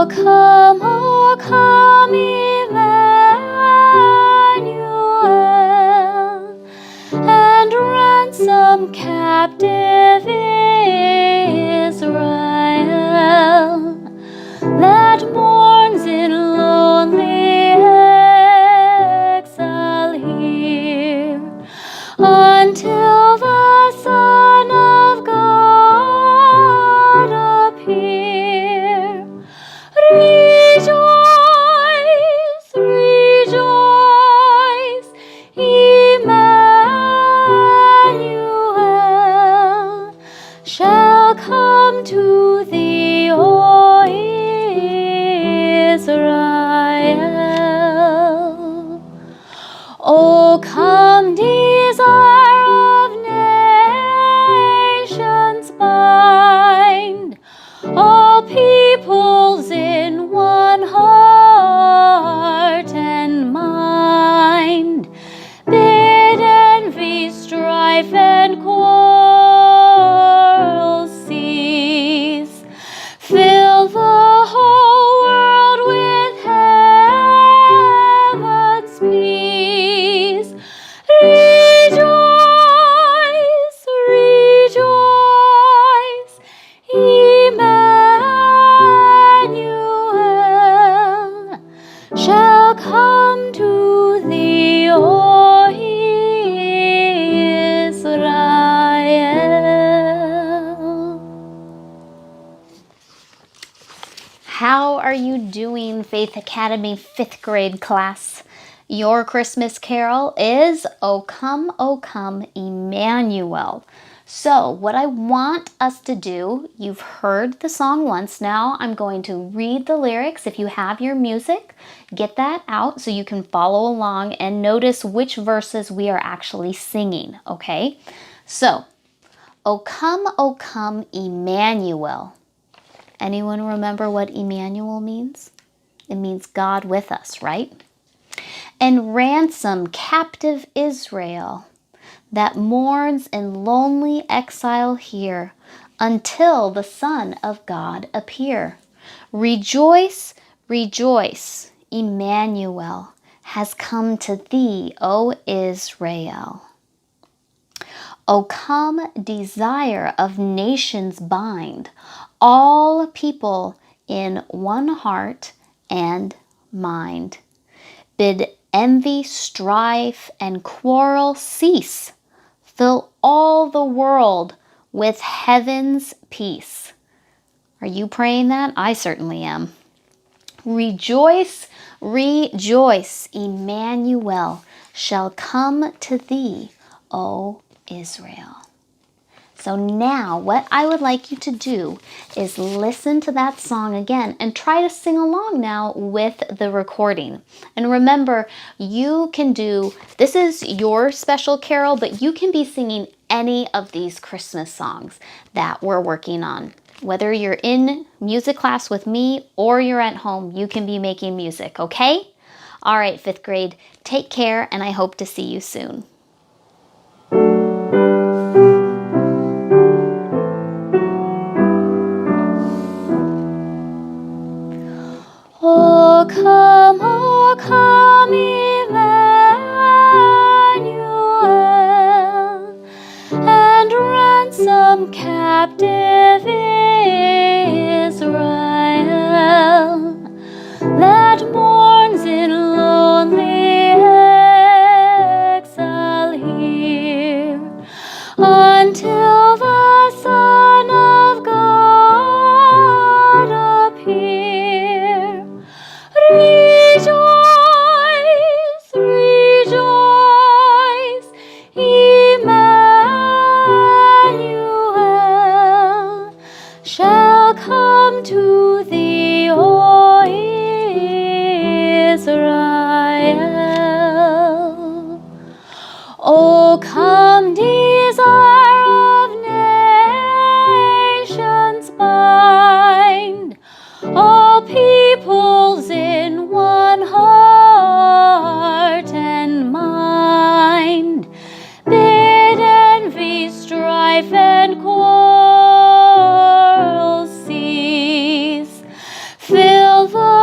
O come, Emmanuel, and ransom captive Israel that mourns in lonely exile here, until the Son of God appear. Rejoice, rejoice, Emmanuel shall come to thee, O Israel. O come, desire of nations, bind all peoples in one heart and mind. Bid envy, strife, and quarrel cease. Fill the whole world with heaven's peace. Rejoice, rejoice, Emmanuel shall come to thee, O Israel. How are you doing, Faith Academy 5th grade class? Your Christmas carol is O Come, Emmanuel. So what I want us to do, you've heard the song once now. I'm going to read the lyrics. If you have your music, get that out so you can follow along and notice which verses we are actually singing, okay? So, O come, Emmanuel. Anyone remember what Emmanuel means? It means God with us, right? And ransom captive Israel that mourns in lonely exile here, until the Son of God appear. Rejoice, rejoice, Emmanuel has come to thee, O Israel. O come, desire of nations, bind all people in one heart and mind. Bid envy, strife, and quarrel cease. Fill all the world with heaven's peace. Are you praying that? I certainly am. Rejoice, rejoice, Emmanuel shall come to thee, O Israel. So now what I would like you to do is listen to that song again and try to sing along now with the recording. And remember, you can do, this is your special carol, but you can be singing any of these Christmas songs that we're working on. Whether you're in music class with me or you're at home, you can be making music, okay? All right, 5th grade, take care, and I hope to see you soon. O come, Emmanuel, and ransom captive Israel that mourns in lonely exile here, until the Son of God appear. Rejoice, rejoice, Emmanuel shall come to thee, O Israel. O come, desire of nations, bind all peoples in one heart and mind. Bid envy, strife, and quarrel cease. Fill of